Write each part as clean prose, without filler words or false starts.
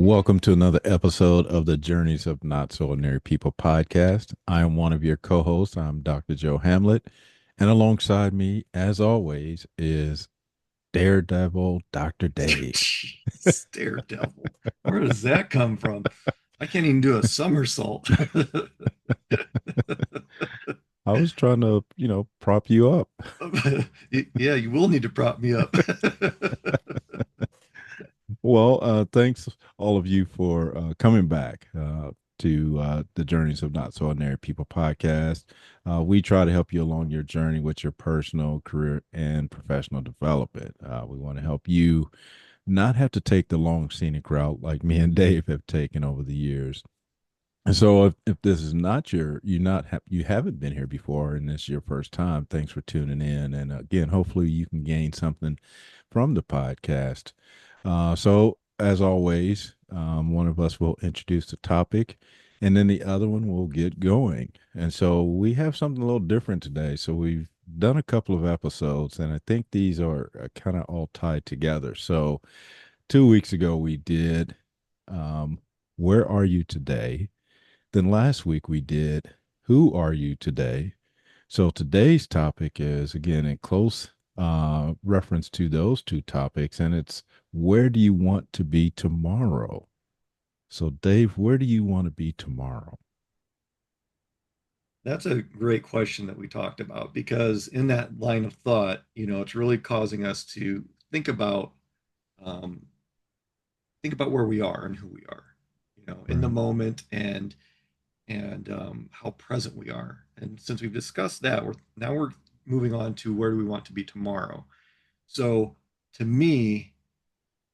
Welcome to another episode of the Journeys of Not So Ordinary People podcast. I am one of your co hosts. I'm Dr. Joe Hamlett. And alongside me, as always, is Daredevil Dr. Dave. Daredevil. Where does that come from? I can't even do a somersault. I was trying to, prop you up. Yeah, you will need to prop me up. Well, thanks all of you for coming back to the Journeys of Not So Ordinary People podcast. We try to help you along your journey with your personal, career, and professional development. We want to help you not have to take the long scenic route like me and Dave have taken over the years. And so if this is not you haven't been here before and this is your first time, thanks for tuning in. And again, hopefully you can gain something from the podcast. So as always, one of us will introduce the topic and then the other one will get going. And so we have something a little different today. So we've done a couple of episodes and I think these are kind of all tied together. So 2 weeks ago we did Where Are You Today? Then last week we did Who Are You Today? So today's topic is again in close reference to those two topics, and it's where do you want to be tomorrow? So, Dave, where do you want to be tomorrow? That's a great question that we talked about because in that line of thought, it's really causing us to um, think about where we are and who we are, in the Right, moment and how present we are. And since we've discussed that, we're moving on to where do we want to be tomorrow. So to me,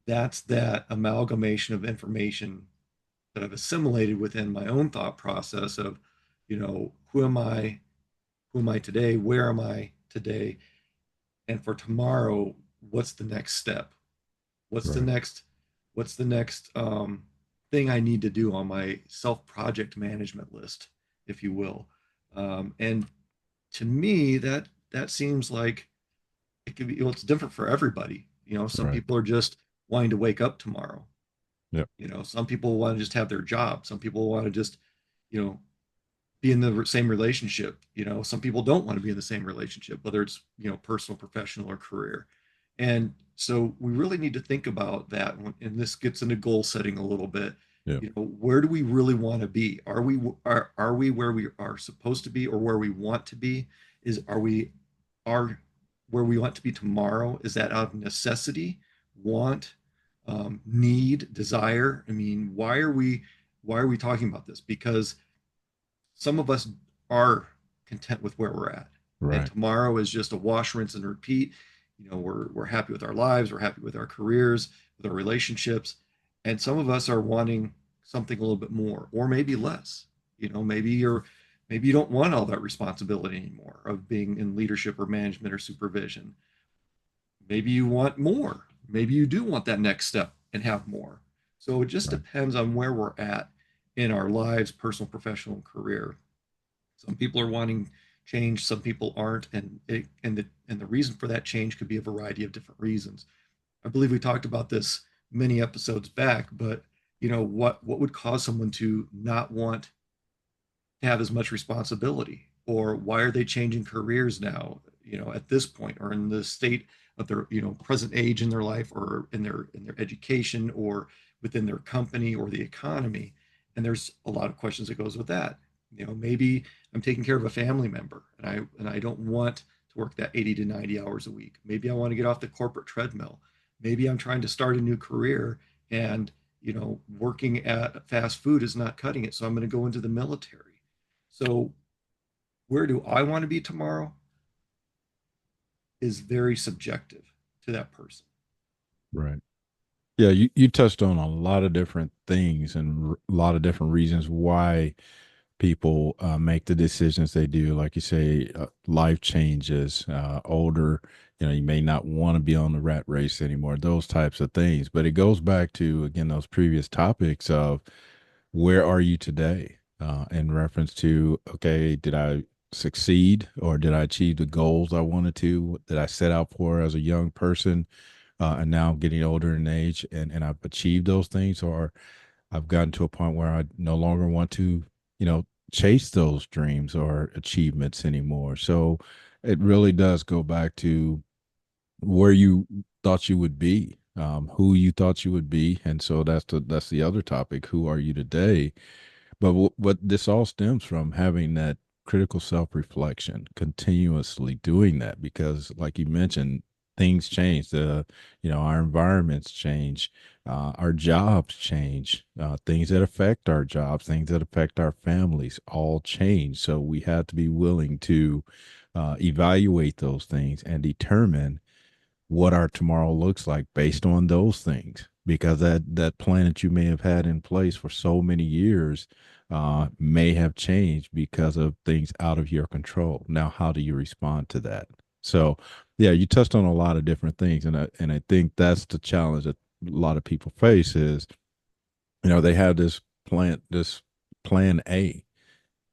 that's that amalgamation of information that I've assimilated within my own thought process of, who am I? Who am I today? Where am I today? And for tomorrow, what's the next step? What's the right, next what's the next thing I need to do on my self project management list, if you will. And to me, that seems like it could be, it's different for everybody. Some right. people are just wanting to wake up tomorrow. Yep, Some people want to just have their job. Some people want to just, you know, be in the same relationship. Some people don't want to be in the same relationship, whether it's, personal, professional, or career. And so we really need to think about that. And this gets into goal setting a little bit. yep, Where do we really want to be? Are we where we are supposed to be or where we want to be? Are where we want to be tomorrow? Is that out of necessity, want, need, desire? I mean, why are we talking about this? Because some of us are content with where we're at, and right, tomorrow is just a wash, rinse, and repeat. We're happy with our lives, we're happy with our careers, with our relationships, and some of us are wanting something a little bit more, or maybe less. Maybe you don't want all that responsibility anymore of being in leadership or management or supervision. Maybe you want more. Maybe you do want that next step and have more. So it just right, depends on where we're at in our lives, personal, professional, and career. Some people are wanting change, some people aren't, and the reason for that change could be a variety of different reasons. I believe we talked about this many episodes back, but what would cause someone to not want to have as much responsibility, or why are they changing careers now, at this point, or in the state of their, present age in their life, or in their education, or within their company or the economy. And there's a lot of questions that goes with that. Maybe I'm taking care of a family member and I don't want to work that 80 to 90 hours a week. Maybe I want to get off the corporate treadmill. Maybe I'm trying to start a new career, and working at fast food is not cutting it, so I'm going to go into the military. So where do I want to be tomorrow is very subjective to that person. right. Yeah, you touched on a lot of different things and a lot of different reasons why people make the decisions they do. Like you say, life changes, older, you may not want to be on the rat race anymore, those types of things. But it goes back to, again, those previous topics of where are you today in reference to, okay, did I succeed or did I achieve the goals I wanted to, that I set out for as a young person? and now I'm getting older in age, and I've achieved those things, or I've gotten to a point where I no longer want to, you know, chase those dreams or achievements anymore. So it really does go back to where you thought you would be, who you thought you would be, and so that's the other topic. Who are you today? But what this all stems from having that critical self reflection, continuously doing that, because, like you mentioned, things change. Our environments change, our jobs change, things that affect our jobs, things that affect our families, all change. So we have to be willing to evaluate those things and determine what our tomorrow looks like based on those things, because that plan that you may have had in place for so many years may have changed because of things out of your control. Now, how do you respond to that? So yeah, you touched on a lot of different things, and I think that's the challenge that a lot of people face is, they have this plan A,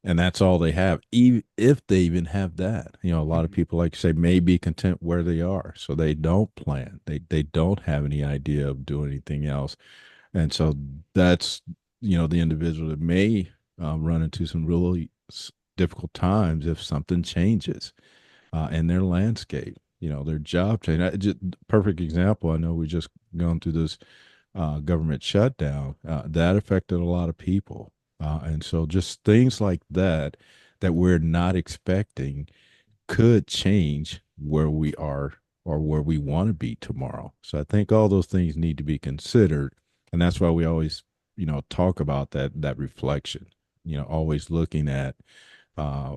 and that's all they have. Even if they even have that, a lot of Mhm. people, like you say, may be content where they are, so they don't plan. They don't have any idea of doing anything else, and so that's the individual that may run into some really difficult times if something changes in their landscape. Their job change. Perfect example. I know we just gone through this government shutdown, that affected a lot of people. And so just things like that we're not expecting could change where we are or where we want to be tomorrow. So I think all those things need to be considered. And that's why we always, talk about that reflection, always looking at uh,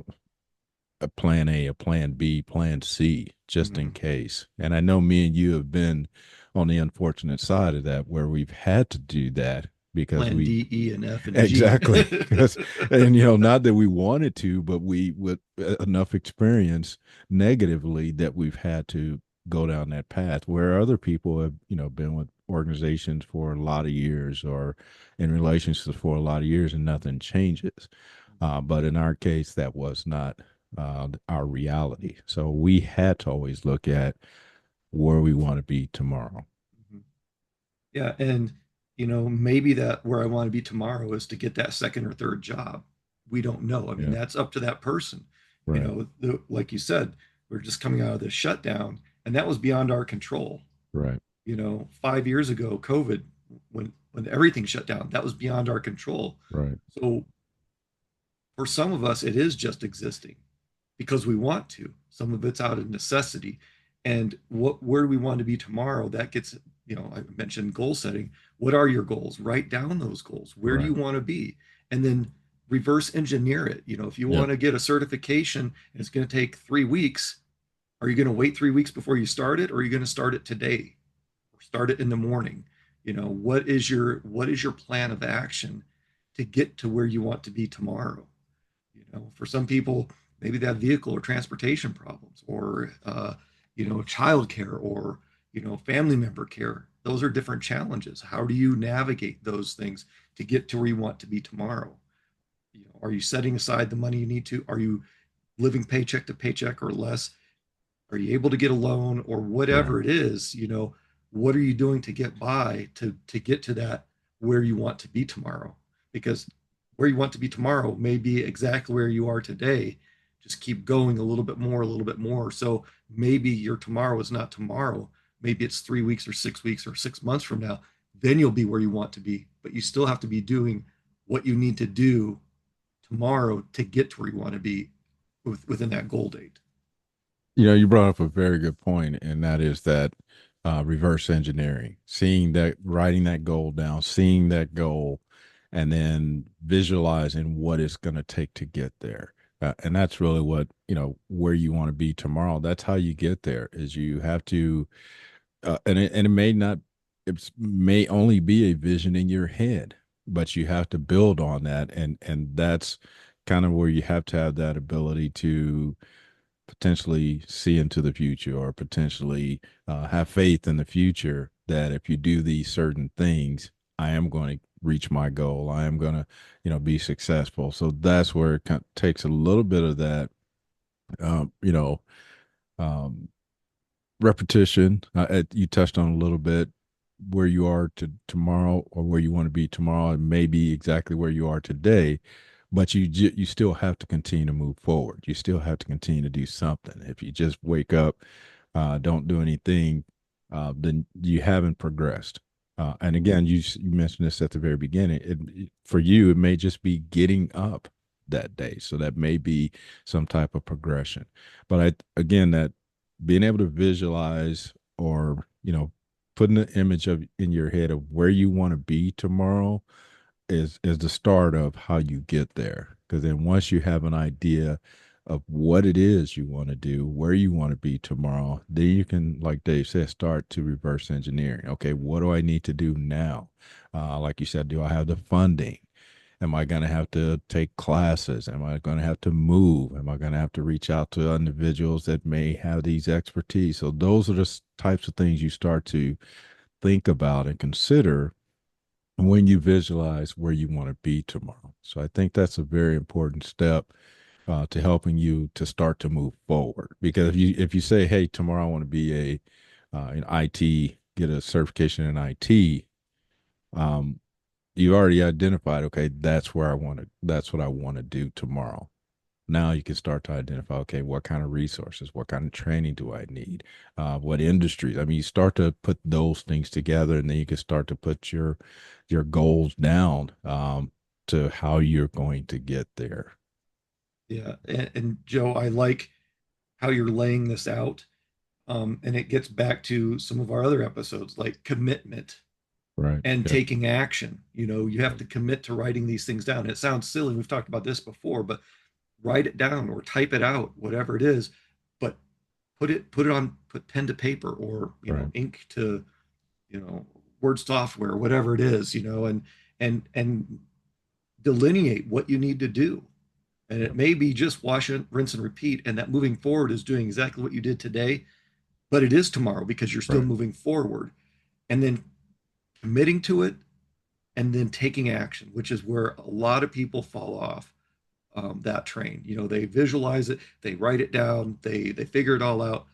a plan A, a plan B, plan C, just in Mhm. case. And I know me and you have been on the unfortunate side of that where we've had to do that because Plan we D, E, and F and G. exactly because, and not that we wanted to, but we with enough experience negatively that we've had to go down that path, where other people have been with organizations for a lot of years or in relationships for a lot of years and nothing changes. But in our case, that was not our reality. So we had to always look at where we want to be tomorrow. Mhm. Yeah, and maybe that where I want to be tomorrow is to get that second or third job. We don't know. I mean, Yeah. that's up to that person. Right. Like you said, we're just coming out of this shutdown, and that was beyond our control. Right. 5 years ago, COVID, when everything shut down, that was beyond our control. Right. So for some of us, it is just existing because we want to. Some of it's out of necessity. And where do we want to be tomorrow? That gets, I mentioned goal setting. What are your goals? Write down those goals. Where do Right. you want to be? And then reverse engineer it. If you Yep. want to get a certification and it's going to take 3 weeks, are you going to wait 3 weeks before you start it, or are you going to start it today or start it in the morning? What is your plan of action to get to where you want to be tomorrow? For some people, maybe they have vehicle or transportation problems, or childcare, or family member care. Those are different challenges. How do you navigate those things to get to where you want to be tomorrow? Are you setting aside the money you need to? Are you living paycheck to paycheck or less? Are you able to get a loan or Right. whatever it is? What are you doing to get by to get to that where you want to be tomorrow? Because where you want to be tomorrow may be exactly where you are today. Just keep going a little bit more, a little bit more. So maybe your tomorrow is not tomorrow. Maybe it's 3 weeks or 6 weeks or 6 months from now. Then you'll be where you want to be. But you still have to be doing what you need to do tomorrow to get to where you want to be within that goal date. You brought up a very good point, and that is that reverse engineering, seeing that, writing that goal down, seeing that goal, and then visualizing what it's going to take to get there. And that's really what, where you want to be tomorrow. That's how you get there, is you have to, and it may not, it may only be a vision in your head, but you have to build on that. And that's kind of where you have to have that ability to potentially see into the future, or potentially have faith in the future that if you do these certain things, I am going to reach my goal. I am going to, be successful. So that's where it takes a little bit of that, um, you know, um, Repetition. You touched on a little bit where you are to tomorrow or where you want to be tomorrow, and maybe exactly where you are today. But you still have to continue to move forward. You still have to continue to do something. If you just wake up, don't do anything, then you haven't progressed. And again, you mentioned this at the very beginning. For you, it may just be getting up that day, so that may be some type of progression. But again, that being able to visualize or putting an image of in your head of where you want to be tomorrow is the start of how you get there. Because then once you have an idea of what it is you want to do, where you want to be tomorrow, then you can, like Dave said, start to reverse engineering. Okay, what do I need to do now? Like you said, do I have the funding? Am I going to have to take classes? Am I going to have to move? Am I going to have to reach out to individuals that may have these expertise? So those are the types of things you start to think about and consider when you visualize where you want to be tomorrow. So I think that's a very important step to helping you to start to move forward. Because if you say, "Hey, tomorrow I want to be a in IT, get a certification in IT," um, you already identified. Okay, that's where I want to. That's what I want to do tomorrow. Now you can start to identify, okay, what kind of resources, what kind of training do I need, what industries. I mean, you start to put those things together, and then you can start to put your goals down to how you're going to get there. Yeah, and Joe, I like how you're laying this out. And it gets back to some of our other episodes, like commitment Right. and Yeah. taking action. You have to commit to writing these things down. It sounds silly. We've talked about this before, but write it down or type it out, whatever it is. But put pen to paper or Right. ink to word software, whatever it is, and delineate what you need to do. And it Yep. may be just wash it, rinse, and repeat. And that moving forward is doing exactly what you did today, but it is tomorrow because you're still Right. moving forward. And then committing to it and then taking action, which is where a lot of people fall off that train. They visualize it, they write it down, they figure it all out,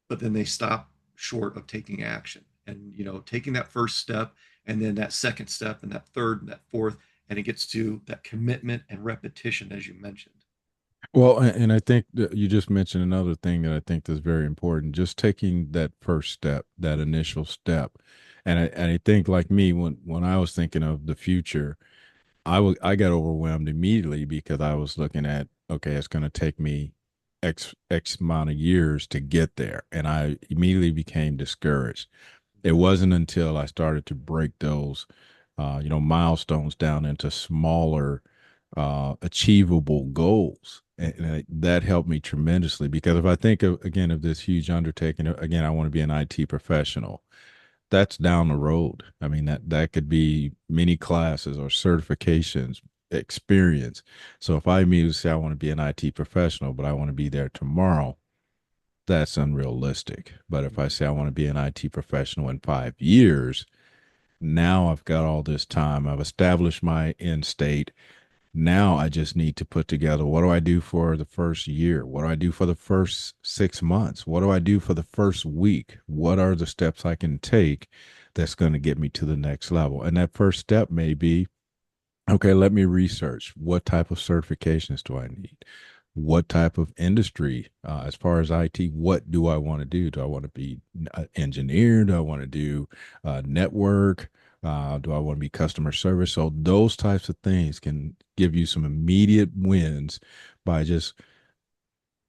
but then they stop short of taking action and taking that first step and then that second step and that third and that fourth, and it gets to that commitment and repetition as you mentioned. Well, and I think that you just mentioned another thing that I think is very important, just taking that first step, that initial step. And I think like me, when I was thinking of the future, I got overwhelmed immediately because I was looking at, okay, it's going to take me X amount of years to get there, and I immediately became discouraged. It wasn't until I started to break those, milestones down into smaller, achievable goals, and that helped me tremendously. Because if I think of again of this huge undertaking, again, I want to be an IT professional, that's down the road. I mean, that could be many classes or certifications, experience. So if I immediately say I want to be an IT professional, but I want to be there tomorrow, that's unrealistic. But if I say I want to be an IT professional in 5 years, now I've got all this time. I've established my end state. Now I just need to put together, what do I do for the first year? What do I do for the first 6 months? What do I do for the first week? What are the steps I can take that's going to get me to the next level? And that first step may be, okay, let me research what type of certifications do I need? What type of industry, as far as IT, what do I want to do? Do I want to be an engineer? Do I want to do network? Do I want to be customer service? So those types of things can give you some immediate wins by just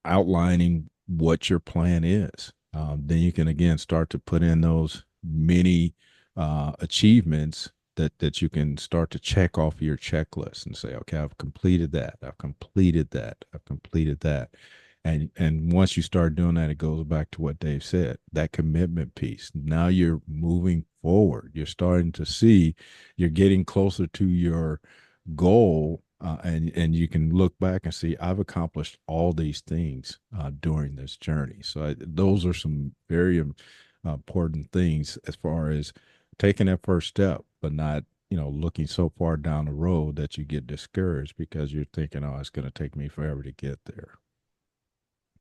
outlining what your plan is. Then you can again start to put in those many achievements that you can start to check off your checklist and say, okay, I've completed that, I've completed that, I've completed that. And once you start doing that, it goes back to what Dave said, that commitment piece. Now you're moving forward. You're starting to see you're getting closer to your goal, and you can look back and see I've accomplished all these things during this journey. So those are some very important things as far as taking that first step, but not looking so far down the road that you get discouraged because you're thinking, oh, it's going to take me forever to get there.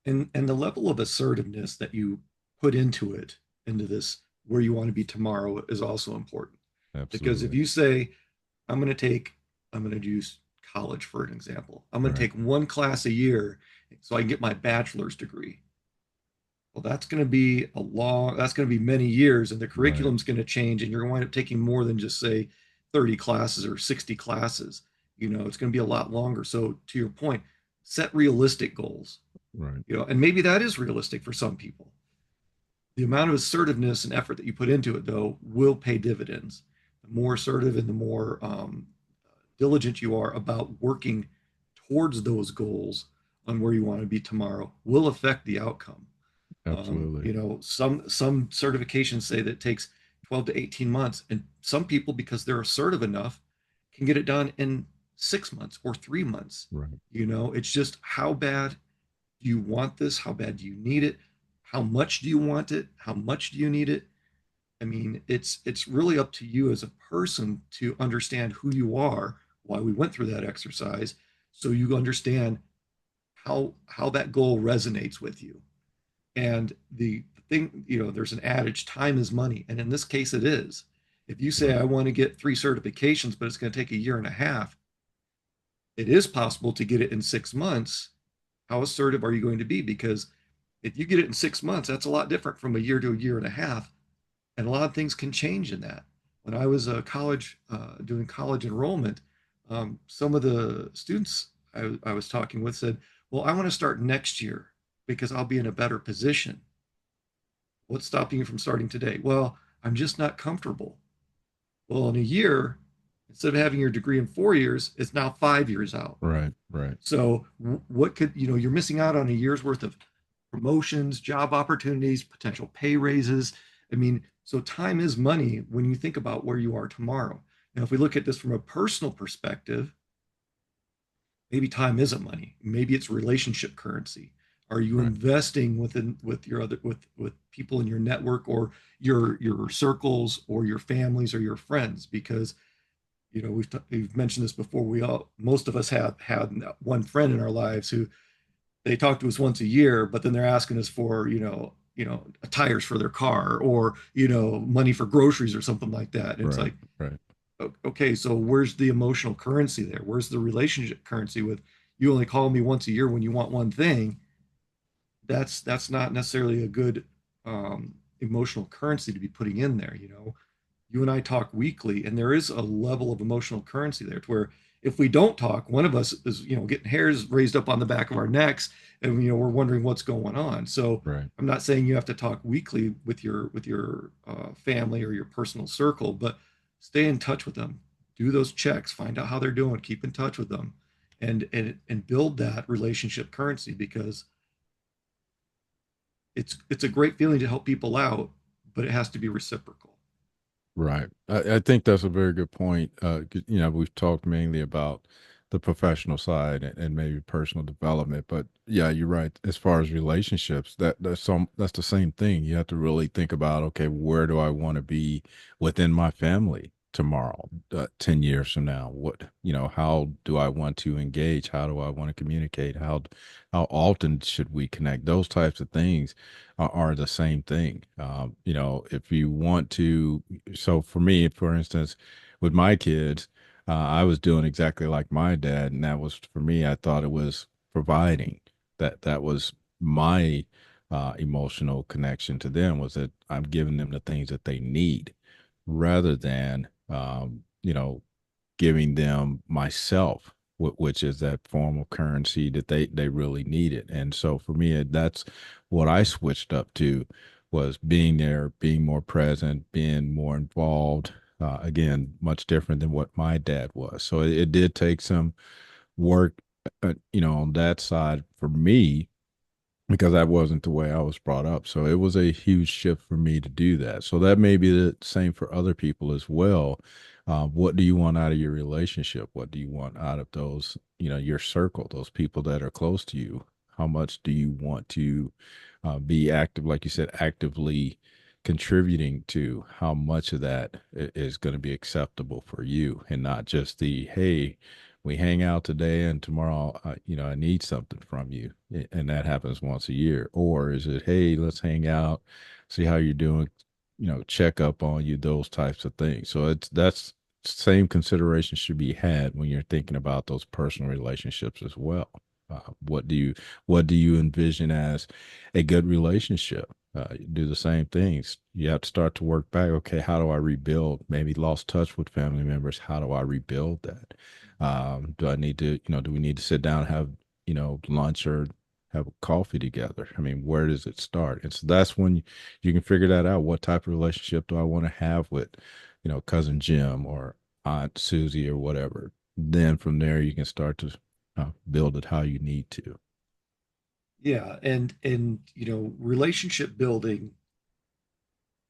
And the level of assertiveness that you put into it, into this where you want to be tomorrow is also important. Because if Absolutely. you say, I'm going to take, I'm going to use college for an example, I'm going to Right. take one class a year so I can get my bachelor's degree. Well, that's going to be that's going to be many years, and the Right. curriculum's going to change, and you're going to wind up taking more than just say 30 classes or 60 classes. It's going to be a lot longer. So to your point, set realistic goals, Right. and maybe that is realistic for some people. The amount of assertiveness and effort that you put into it, though, will pay dividends. The more assertive and the more diligent you are about working towards those goals on where you want to be tomorrow will affect the outcome. Absolutely. Some certifications say that it takes 12 to 18 months, and some people, because they're assertive enough, can get it done in 6 months or 3 months. Right. It's just how bad do you want this? How bad do you need it? How much do you want it? How much do you need it? I mean, it's really up to you as a person to understand who you are, why we went through that exercise, so you understand how that goal resonates with you. And the thing, there's an adage, time is money. And in this case, it is. If you say, Right. I want to get 3 certifications, but it's going to take a year and a half, it is possible to get it in 6 months. How assertive are you going to be? Because if you get it in 6 months, that's a lot different from a year to a year and a half. And a lot of things can change in that. When I was doing college enrollment, some of the students I was talking with said, well, I want to start next year because I'll be in a better position. What's stopping you from starting today? Well, I'm just not comfortable. Well, in a year, instead of having your degree in 4 years, it's now 5 years out. Right. Right. So, what could, you're missing out on a year's worth of promotions, job opportunities, potential pay raises. I mean, so time is money when you think about where you are tomorrow. Now, if we look at this from a personal perspective, maybe time isn't money. Maybe it's relationship currency. Are you Right. investing with your other with people in your network or your circles or your families or your friends? Because we've mentioned this before. Most of us have had one friend in our lives who they talk to us once a year, but then they're asking us for tires for their car or money for groceries or something like that. And it's Right. like, Right. okay, so where's the emotional currency there? Where's the relationship currency with you only call me once a year when you want one thing? That's not necessarily a good emotional currency to be putting in there. You and I talk weekly, and there is a level of emotional currency there to where if we don't talk, one of us is getting hairs raised up on the back of our necks, and we're wondering what's going on. So Right. I'm not saying you have to talk weekly with your family or your personal circle, but stay in touch with them. Do those checks, find out how they're doing, keep in touch with them, and build that relationship currency because it's a great feeling to help people out, but it has to be reciprocal. Right. I think that's a very good point. 'Cause, we've talked mainly about the professional side and maybe personal development, but yeah, you're right. As far as relationships, that's the same thing. You have to really think about, okay, where do I want to be within my family tomorrow, 10 years from now? How do I want to engage? How do I want to communicate? How often should we connect? Those types of things are the same thing. If you want to, so for me, for instance, with my kids, I was doing exactly like my dad, and that was for me. I thought it was providing. That was my emotional connection to them, was that I'm giving them the things that they need, rather than giving them myself, which is that form of currency that they really needed. And so for me, that's what I switched up to, was being there, being more present, being more involved. Again, much different than what my dad was. So it did take some work, on that side for me, because that wasn't the way I was brought up. So it was a huge shift for me to do that. So that may be the same for other people as well. What do you want out of your relationship? What do you want out of those, your circle, those people that are close to you? How much do you want to be active, like you said, actively contributing to? How much of that is going to be acceptable for you, and not just the, hey, we hang out today and tomorrow, I need something from you. And that happens once a year. Or is it, hey, let's hang out, see how you're doing, check up on you, those types of things. So that's same consideration should be had when you're thinking about those personal relationships as well. What do you envision as a good relationship? Do the same things. You have to start to work back. Okay, how do I rebuild? Maybe lost touch with family members. How do I rebuild that? Do I need to, do we need to sit down and have, lunch or have a coffee together? I mean, where does it start? And so that's when you can figure that out. What type of relationship do I want to have with, cousin Jim or Aunt Susie or whatever? Then from there, you can start to build it how you need to. Yeah, and relationship building,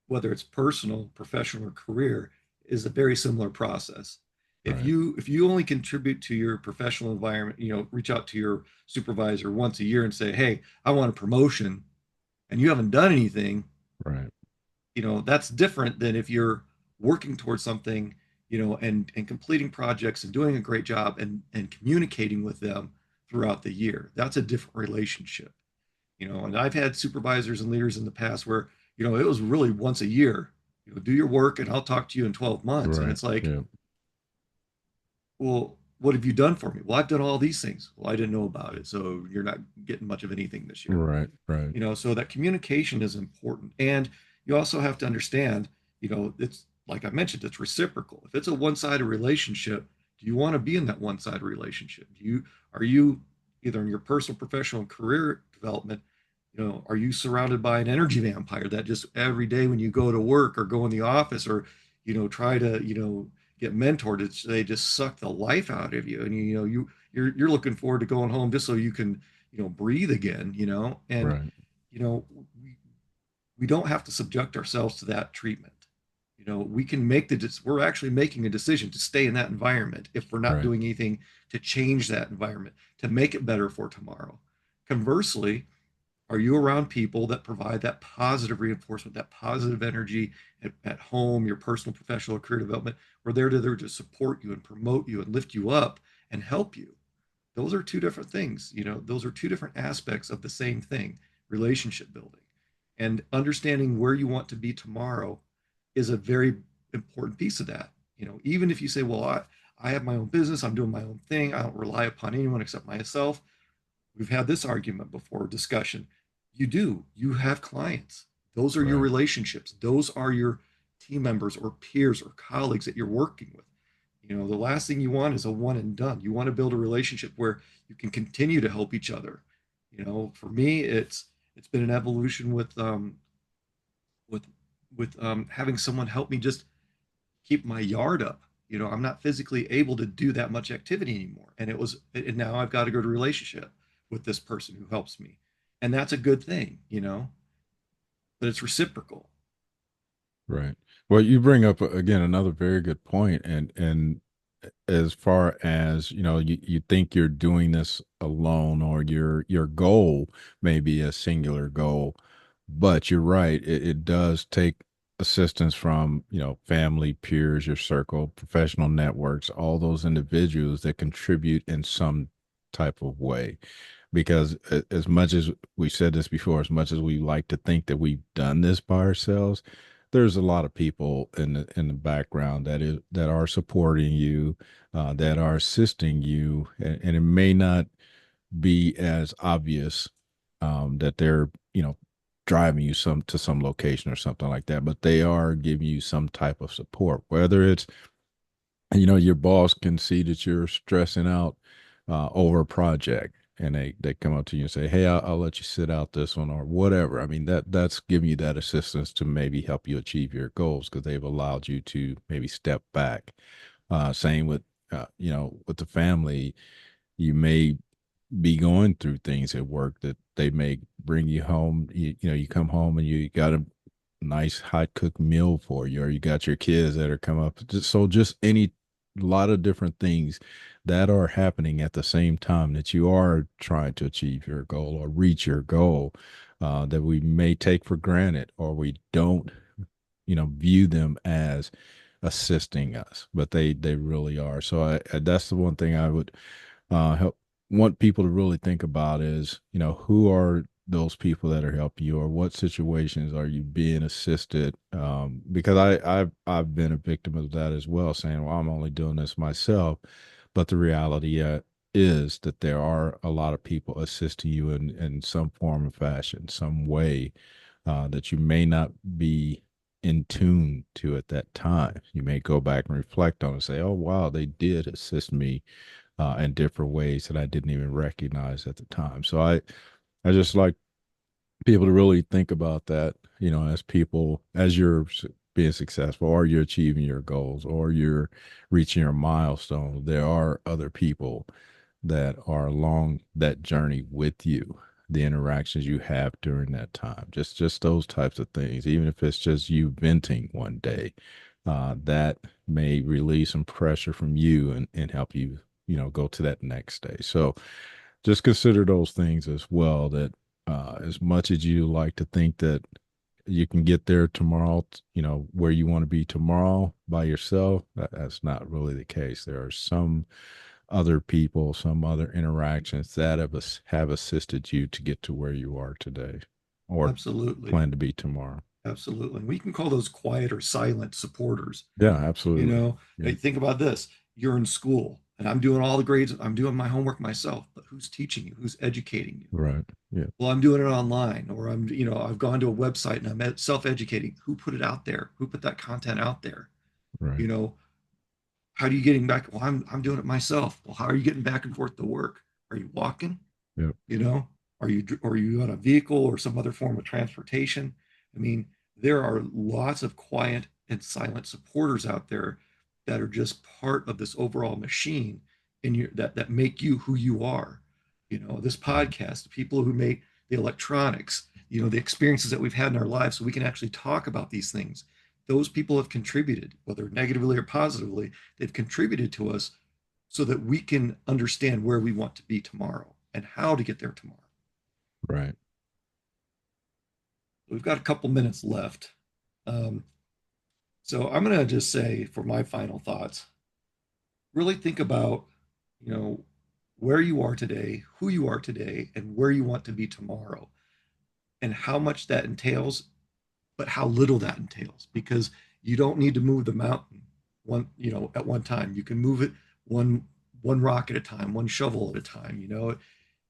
whether it's personal, professional, or career, is a very similar process. If Right. you only contribute to your professional environment, reach out to your supervisor once a year and say, "Hey, I want a promotion," and you haven't done anything, Right. that's different than if you're working towards something, and completing projects and doing a great job and communicating with them throughout the year. That's a different relationship. And I've had supervisors and leaders in the past where, it was really once a year, do your work and I'll talk to you in 12 months. And Right. it's like, Yeah. well, what have you done for me? Well, I've done all these things. Well, I didn't know about it. So you're not getting much of anything this year. Right. Right. So that communication is important. And you also have to understand, it's like I mentioned, it's reciprocal. If it's a one-sided relationship, do you want to be in that one-sided relationship? Are you either in your personal, professional, and career development, are you surrounded by an energy vampire that just every day when you go to work or go in the office or, try to, get mentored, they just suck the life out of you. And you're looking forward to going home just so you can, breathe again, and Right. you know, we, we don't have to subject ourselves to that treatment. We can we're actually making a decision to stay in that environment if we're not Right. doing anything to change that environment, to make it better for tomorrow. Conversely, are you around people that provide that positive reinforcement, that positive energy at home, your personal, professional, career development? We're there to support you and promote you and lift you up and help you. Those are two different things. Those are two different aspects of the same thing, relationship building. And understanding where you want to be tomorrow is a very important piece of that. Even if you say, well, I have my own business, I'm doing my own thing, I don't rely upon anyone except myself. We've had this argument before, discussion. You have clients. Those are your Right. relationships. Those are your team members or peers or colleagues that you're working with. The last thing you want is a one and done. You want to build a relationship where you can continue to help each other. For me, it's been an evolution with having someone help me just keep my yard up. I'm not physically able to do that much activity anymore, and now I've got to go to relationship with this person who helps me, and that's a good thing, but it's reciprocal. Right. Well, you bring up again another very good point, and as far as you think you're doing this alone, or your goal may be a singular goal, but you're right. It does take assistance from family, peers, your circle, professional networks, all those individuals that contribute in some type of way. Because as much as we said this before, as much as we like to think that we've done this by ourselves, there's a lot of people in the background that are supporting you, that are assisting you, and it may not be as obvious that they're driving you some location or something like that, but they are giving you some type of support, whether it's your boss can see that you're stressing out over a project, and they come up to you and say, hey, I'll let you sit out this one or whatever. I mean, that's giving you that assistance to maybe help you achieve your goals because they've allowed you to maybe step back. Same with with the family. You may be going through things at work that they may bring you home. You come home and you got a nice hot cooked meal for you, or you got your kids that are come up. Just any lot of different things that are happening at the same time that you are trying to achieve your goal or reach your goal, that we may take for granted, or we don't view them as assisting us, but they really are. So that's the one thing I would help want people to really think about is, who are those people that are helping you, or what situations are you being assisted? Because I've been a victim of that as well, saying, well, I'm only doing this myself. But the reality is that there are a lot of people assisting you in some form or fashion, some way, that you may not be in tune to at that time. You may go back and reflect on it and say, oh, wow, they did assist me in different ways that I didn't even recognize at the time. So I just like people to really think about that, as people, as you're being successful, or you're achieving your goals, or you're reaching your milestone, there are other people that are along that journey with you, the interactions you have during that time, just those types of things, even if it's just you venting one day, that may release some pressure from you and help you, go to that next stage. So just consider those things as well, that as much as you like to think that you can get there tomorrow, where you want to be tomorrow by yourself, that's not really the case. There are some other people, some other interactions that have assisted you to get to where you are today, or Absolutely. plan to be tomorrow. Absolutely. We can call those quiet or silent supporters. Yeah, You absolutely. know, Yeah, like, think about this. You're in school and I'm doing all the grades, I'm doing my homework myself, but who's teaching you? Who's educating you? right. Yeah, Well, I'm doing it online, or I've gone to a website and I'm self-educating. Who put it out there? Who put that content out there? right. You know, how are you getting back? Well, I'm doing it myself. Well, how are you getting back and forth to work? Are you walking? Yep. You know, are you on a vehicle or some other form of transportation? I mean, there are lots of quiet and silent supporters out there that are just part of this overall machine in your that make you who you are. This podcast, the people who make the electronics, the experiences that we've had in our lives, so we can actually talk about these things. Those people have contributed, whether negatively or positively, they've contributed to us so that we can understand where we want to be tomorrow and how to get there tomorrow. Right. We've got a couple minutes left. Um, so I'm going to just say, for my final thoughts, really think about, you know, where you are today, who you are today, and where you want to be tomorrow, and how much that entails, but how little that entails, because you don't need to move the mountain at one time. You can move it one rock at a time, one shovel at a time.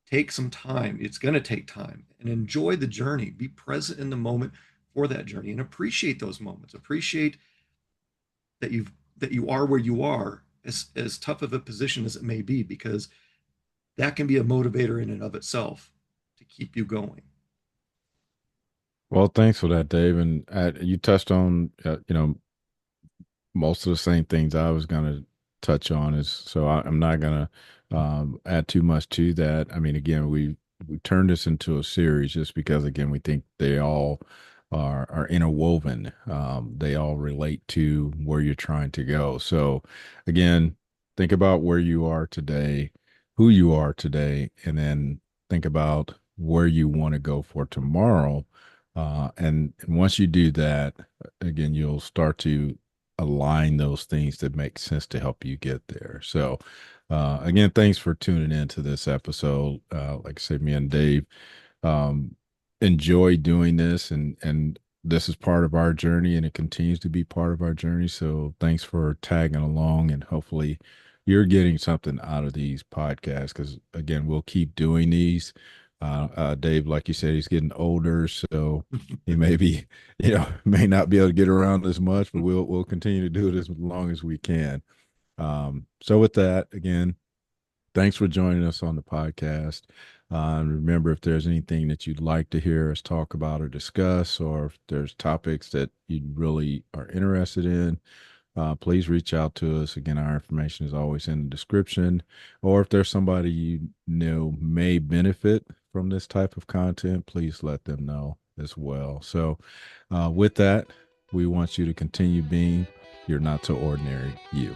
Take some time. It's going to take time, and enjoy the journey. Be present in the moment for that journey and appreciate those moments. Appreciate that you are where you are, as tough of a position as it may be, because that can be a motivator in and of itself to keep you going. Well, thanks for that, Dave. And you touched on, most of the same things I was going to touch on. Is so I'm not going to add too much to that. I mean, again, we turned this into a series just because, again, we think they all are interwoven. They all relate to where you're trying to go. So, again, think about where you are today, who you are today, and then think about where you want to go for tomorrow. And once you do that, again, you'll start to align those things that make sense to help you get there. So, again, thanks for tuning in to this episode. Like I said, me and Dave um, enjoy doing this, and this is part of our journey, and it continues to be part of our journey. So, thanks for tagging along, and hopefully, you're getting something out of these podcasts. Because again, we'll keep doing these. Dave, like you said, he's getting older, so he may be, may not be able to get around as much, but we'll continue to do it as long as we can. So with that, again, thanks for joining us on the podcast. And remember, if there's anything that you'd like to hear us talk about or discuss, or if there's topics that you really are interested in, please reach out to us. Again, our information is always in the description. Or if there's somebody you know may benefit from this type of content, please let them know as well. So, with that, we want you to continue being your not so ordinary you.